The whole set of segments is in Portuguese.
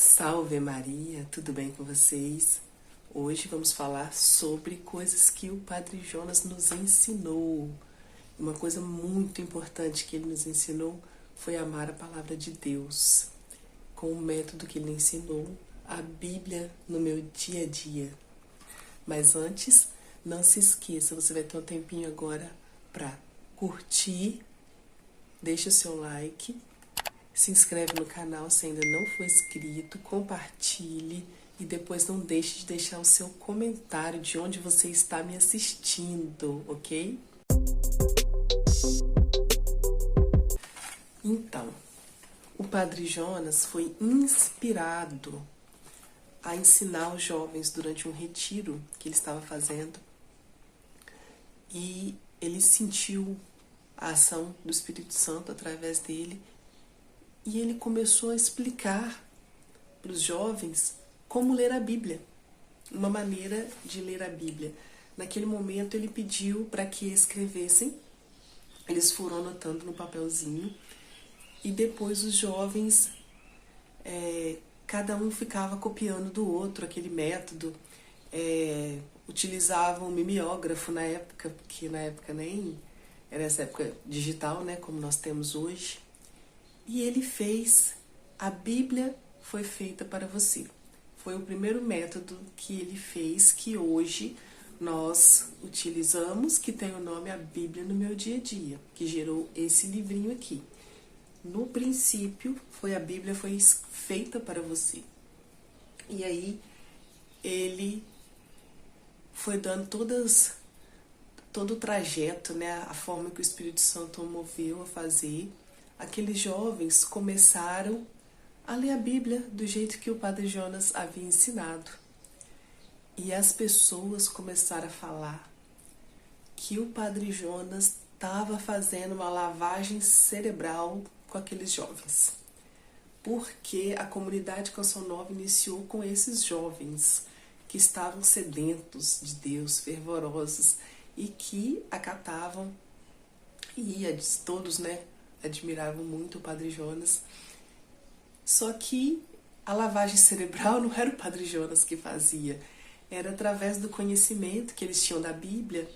Salve Maria, tudo bem com vocês? Hoje vamos falar sobre coisas que o Padre Jonas nos ensinou. Uma coisa muito importante que ele nos ensinou foi amar a palavra de Deus, com o método que ele ensinou, a Bíblia no meu dia a dia. Mas antes, não se esqueça, você vai ter um tempinho agora para curtir, deixa o seu like, se inscreve no canal se ainda não for inscrito, compartilhe e depois não deixe de deixar o seu comentário de onde você está me assistindo, ok? Então, o Padre Jonas foi inspirado a ensinar os jovens durante um retiro que ele estava fazendo e ele sentiu a ação do Espírito Santo através dele. E ele começou a explicar para os jovens como ler a Bíblia, uma maneira de ler a Bíblia. Naquele momento ele pediu para que escrevessem, eles foram anotando no papelzinho e depois os jovens, cada um ficava copiando do outro aquele método, utilizavam o mimeógrafo na época, porque na época nem era essa época digital, né, como nós temos hoje. E ele fez, a Bíblia foi feita para você. Foi o primeiro método que ele fez, que hoje nós utilizamos, que tem o nome A Bíblia no Meu Dia a Dia, que gerou esse livrinho aqui. No princípio, a Bíblia foi feita para você. E aí, ele foi dando todo o trajeto, né, a forma que o Espírito Santo o moveu a fazer. Aqueles jovens começaram a ler a Bíblia do jeito que o Padre Jonas havia ensinado. E as pessoas começaram a falar que o Padre Jonas estava fazendo uma lavagem cerebral com aqueles jovens. Porque a comunidade Canção Nova iniciou com esses jovens que estavam sedentos de Deus, fervorosos, e que acatavam, e todos, né, admiravam muito o Padre Jonas. Só que a lavagem cerebral não era o Padre Jonas que fazia, era através do conhecimento que eles tinham da Bíblia.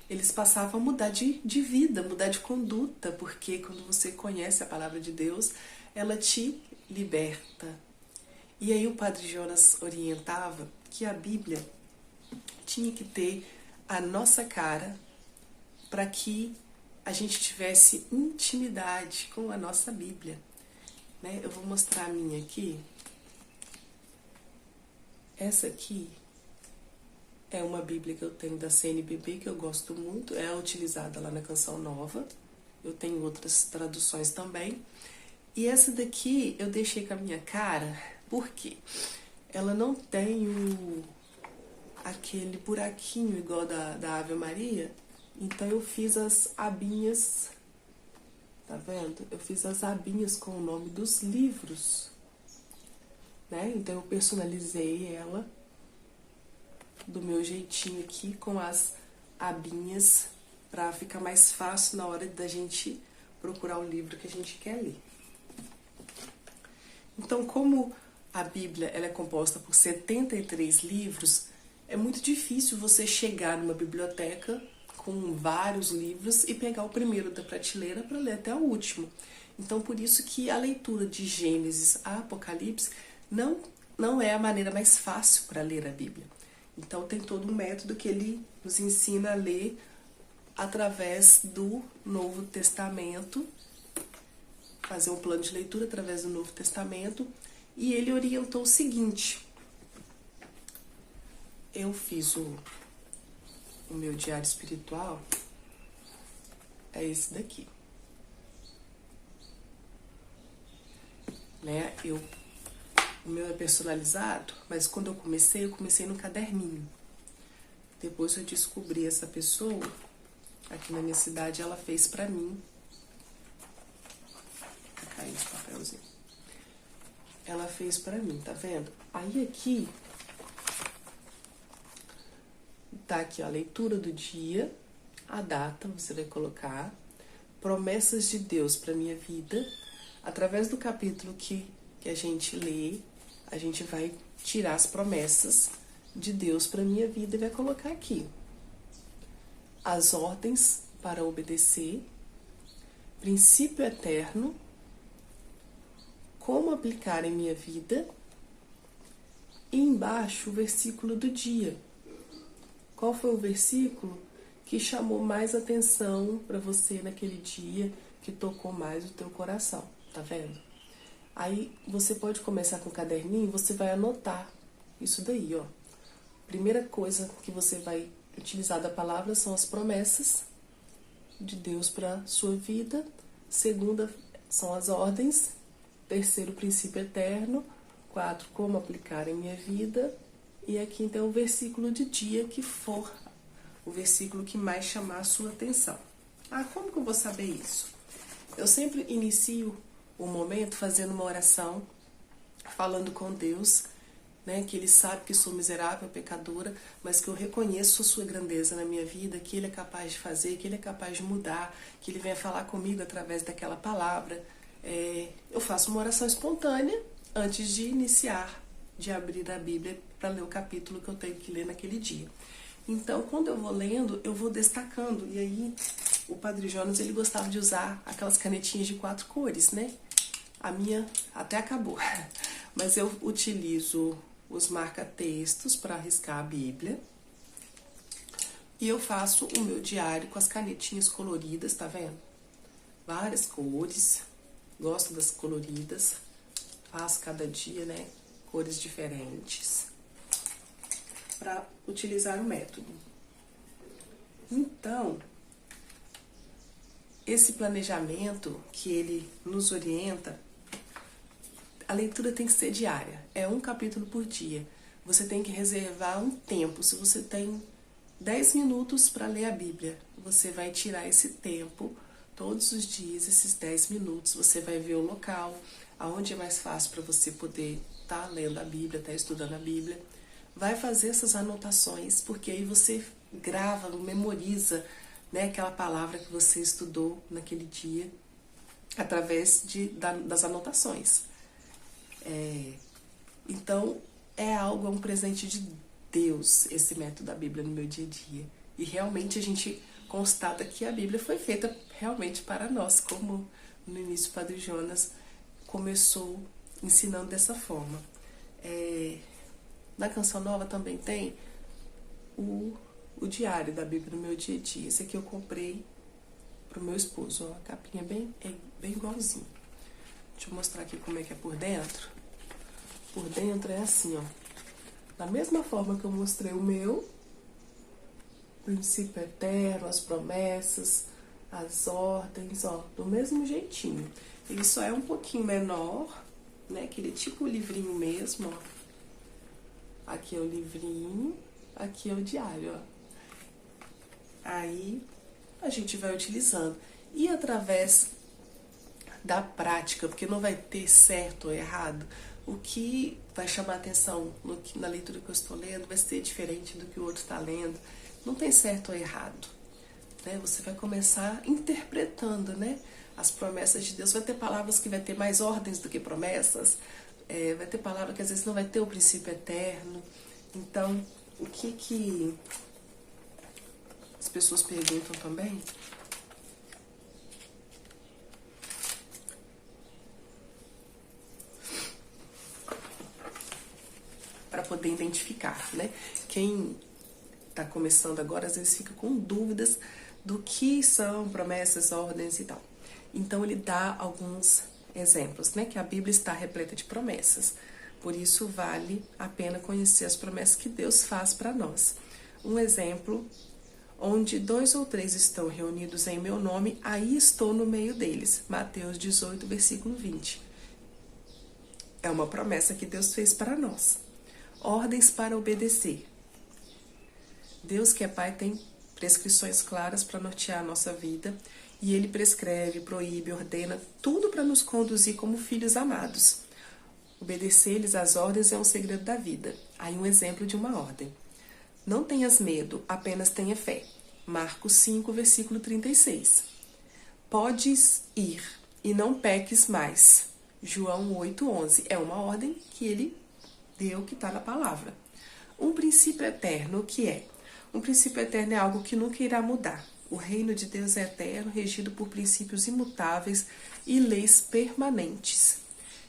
Eles passavam a mudar de vida, mudar de conduta, porque quando você conhece a palavra de Deus, ela te liberta. E aí o Padre Jonas orientava que a Bíblia tinha que ter a nossa cara para que a gente tivesse intimidade com a nossa Bíblia, né? Eu vou mostrar a minha aqui. Essa aqui é uma Bíblia que eu tenho da CNBB, que eu gosto muito, é utilizada lá na Canção Nova. Eu tenho outras traduções também. E essa daqui eu deixei com a minha cara, porque ela não tem aquele buraquinho igual da Ave Maria. Então eu fiz as abinhas, tá vendo? Eu fiz as abinhas com o nome dos livros, né? Então eu personalizei ela do meu jeitinho aqui com as abinhas para ficar mais fácil na hora da gente procurar o livro que a gente quer ler. Então, como a Bíblia ela é composta por 73 livros, é muito difícil você chegar numa biblioteca com vários livros e pegar o primeiro da prateleira para ler até o último. Então, por isso que a leitura de Gênesis a Apocalipse não é a maneira mais fácil para ler a Bíblia. Então, tem todo um método que ele nos ensina a ler através do Novo Testamento, fazer um plano de leitura através do Novo Testamento, e ele orientou o seguinte: eu fiz o meu diário espiritual, é esse daqui, né? O meu é personalizado, mas quando eu comecei no caderninho. Depois eu descobri essa pessoa aqui na minha cidade, ela fez pra mim. Tá caindo esse papelzinho. Ela fez pra mim, tá vendo? Aí aqui tá aqui, ó, a leitura do dia, a data, você vai colocar, promessas de Deus para minha vida, através do capítulo que a gente lê, a gente vai tirar as promessas de Deus para minha vida e vai colocar aqui as ordens para obedecer, princípio eterno, como aplicar em minha vida, e embaixo o versículo do dia. Qual foi o versículo que chamou mais atenção para você naquele dia, que tocou mais o teu coração? Tá vendo? Aí você pode começar com o caderninho, você vai anotar isso daí, ó. Primeira coisa que você vai utilizar da palavra são as promessas de Deus para sua vida. Segunda são as ordens. Terceiro, o princípio eterno. 4, como aplicar em minha vida. E aqui então o versículo de dia que for o versículo que mais chamar a sua atenção. Ah, como que eu vou saber isso? Eu sempre inicio o momento fazendo uma oração, falando com Deus, né, que Ele sabe que sou miserável, pecadora, mas que eu reconheço a sua grandeza na minha vida, que Ele é capaz de fazer, que Ele é capaz de mudar, que Ele venha falar comigo através daquela palavra. Eu faço uma oração espontânea antes de iniciar, de abrir a Bíblia para ler o capítulo que eu tenho que ler naquele dia. Então, quando eu vou lendo, eu vou destacando. E aí, o Padre Jonas, ele gostava de usar aquelas canetinhas de 4 cores, né? A minha até acabou. Mas eu utilizo os marca-textos para riscar a Bíblia. E eu faço o meu diário com as canetinhas coloridas, tá vendo? Várias cores. Gosto das coloridas. Faço cada dia, né? Cores diferentes. Para utilizar o método. Então, esse planejamento que ele nos orienta, a leitura tem que ser diária, é um capítulo por dia. Você tem que reservar um tempo. Se você tem 10 minutos para ler a Bíblia, você vai tirar esse tempo todos os dias, esses 10 minutos. Você vai ver o local, aonde é mais fácil para você poder estar lendo a Bíblia, estar estudando a Bíblia. Vai fazer essas anotações, porque aí você grava, memoriza, né, aquela palavra que você estudou naquele dia, através das anotações. Então, é um presente de Deus, esse método da Bíblia no meu dia a dia. E realmente a gente constata que a Bíblia foi feita realmente para nós, como no início o Padre Jonas começou ensinando dessa forma. Na Canção Nova também tem o diário da Bíblia no meu dia a dia. Esse aqui eu comprei pro meu esposo, ó, a capinha é bem igualzinho. Deixa eu mostrar aqui como é que é por dentro. Por dentro é assim, ó. Da mesma forma que eu mostrei o meu, princípio eterno, as promessas, as ordens, ó, do mesmo jeitinho. Ele só é um pouquinho menor, né? Aquele tipo livrinho mesmo, ó. Aqui é o livrinho, aqui é o diário, ó. Aí a gente vai utilizando. E através da prática, porque não vai ter certo ou errado, o que vai chamar atenção na leitura que eu estou lendo vai ser diferente do que o outro está lendo. Não tem certo ou errado, né? Você vai começar interpretando, né, as promessas de Deus. Vai ter palavras que vai ter mais ordens do que promessas. Vai ter palavra que às vezes não vai ter o princípio eterno. Então, o que as pessoas perguntam também? Para poder identificar, né? Quem está começando agora, às vezes fica com dúvidas do que são promessas, ordens e tal. Então, ele dá alguns exemplos, né? Que a Bíblia está repleta de promessas. Por isso, vale a pena conhecer as promessas que Deus faz para nós. Um exemplo, onde 2 ou 3 estão reunidos em meu nome, aí estou no meio deles. Mateus 18, versículo 20. É uma promessa que Deus fez para nós. Ordens para obedecer. Deus, que é Pai, tem prescrições claras para nortear a nossa vida. E Ele prescreve, proíbe, ordena tudo para nos conduzir como filhos amados. Obedecer-lhes as ordens é um segredo da vida. Aí um exemplo de uma ordem. Não tenhas medo, apenas tenha fé. Marcos 5, versículo 36. Podes ir e não peques mais. João 8, 11. É uma ordem que Ele deu que está na palavra. Um princípio eterno, o que é? Um princípio eterno é algo que nunca irá mudar. O reino de Deus é eterno, regido por princípios imutáveis e leis permanentes.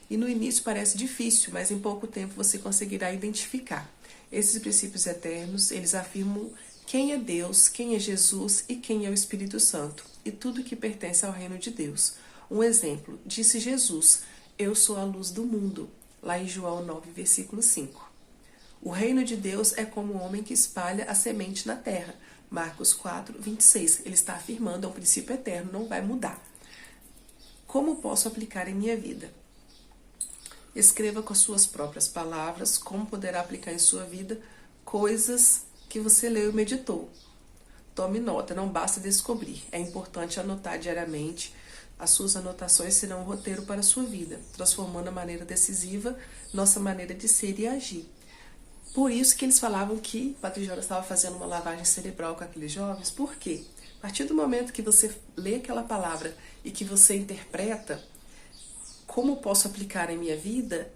E no início parece difícil, mas em pouco tempo você conseguirá identificar. Esses princípios eternos, eles afirmam quem é Deus, quem é Jesus e quem é o Espírito Santo, e tudo que pertence ao reino de Deus. Um exemplo, disse Jesus, eu sou a luz do mundo, lá em João 9, versículo 5. O reino de Deus é como um homem que espalha a semente na terra. Marcos 4, 26. Ele está afirmando, é um princípio eterno, não vai mudar. Como posso aplicar em minha vida? Escreva com as suas próprias palavras como poderá aplicar em sua vida coisas que você leu e meditou. Tome nota, não basta descobrir. É importante anotar diariamente. As suas anotações serão um roteiro para a sua vida, transformando a maneira decisiva nossa maneira de ser e agir. Por isso que eles falavam que o Padre Jonas estava fazendo uma lavagem cerebral com aqueles jovens. Por quê? A partir do momento que você lê aquela palavra e que você interpreta, como posso aplicar em minha vida,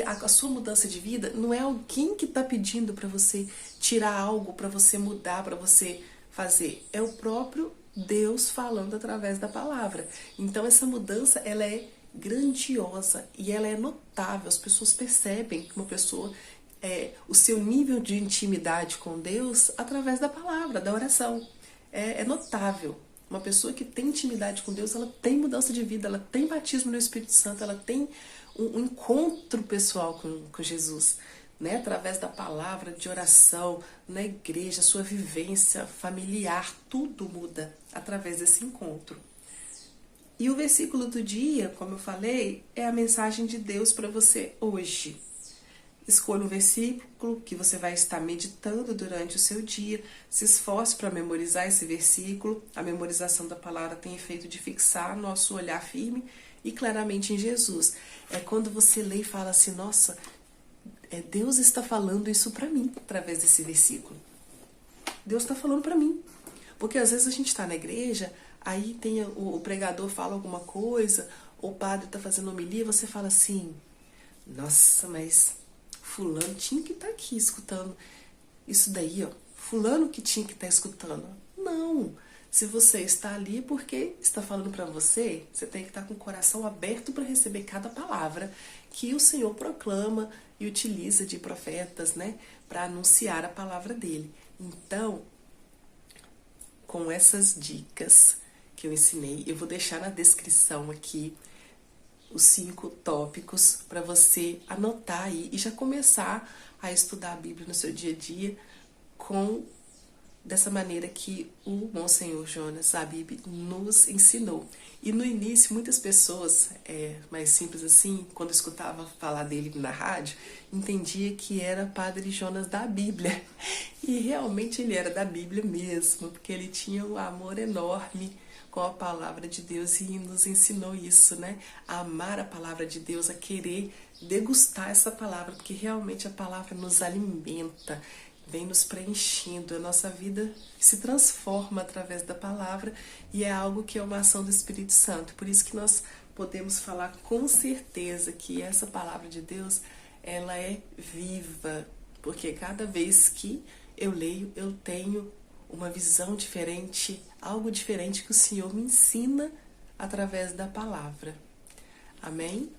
a sua mudança de vida não é alguém que está pedindo para você tirar algo, para você mudar, para você fazer. É o próprio Deus falando através da palavra. Então essa mudança, ela é grandiosa e ela é notável. As pessoas percebem que uma pessoa... o seu nível de intimidade com Deus através da palavra, da oração. É notável. Uma pessoa que tem intimidade com Deus, ela tem mudança de vida, ela tem batismo no Espírito Santo, ela tem um encontro pessoal com Jesus, né? Através da palavra, de oração, na igreja, sua vivência familiar, tudo muda através desse encontro. E o versículo do dia, como eu falei, é a mensagem de Deus para você hoje. Escolha um versículo que você vai estar meditando durante o seu dia. Se esforce para memorizar esse versículo. A memorização da palavra tem efeito de fixar nosso olhar firme e claramente em Jesus. É quando você lê e fala assim, nossa, Deus está falando isso para mim, através desse versículo. Deus está falando para mim. Porque às vezes a gente está na igreja, aí tem o pregador fala alguma coisa, o padre está fazendo homilia, e você fala assim, nossa, mas... fulano tinha que estar aqui escutando isso daí, ó. Fulano que tinha que estar escutando. Não. Se você está ali porque está falando para você, você tem que estar com o coração aberto para receber cada palavra que o Senhor proclama e utiliza de profetas, né, para anunciar a palavra dele. Então, com essas dicas que eu ensinei, eu vou deixar na descrição aqui os 5 tópicos para você anotar aí e já começar a estudar a Bíblia no seu dia a dia dessa maneira que o Monsenhor Jonas Habib nos ensinou. E no início, muitas pessoas, mais simples assim, quando escutava falar dele na rádio, entendia que era Padre Jonas da Bíblia. E realmente ele era da Bíblia mesmo, porque ele tinha um amor enorme com a palavra de Deus e nos ensinou isso, né? A amar a palavra de Deus, a querer degustar essa palavra, porque realmente a palavra nos alimenta, vem nos preenchendo, a nossa vida se transforma através da palavra e é algo que é uma ação do Espírito Santo. Por isso que nós podemos falar com certeza que essa palavra de Deus, ela é viva, porque cada vez que eu leio, eu tenho uma visão diferente, algo diferente que o Senhor me ensina através da palavra. Amém?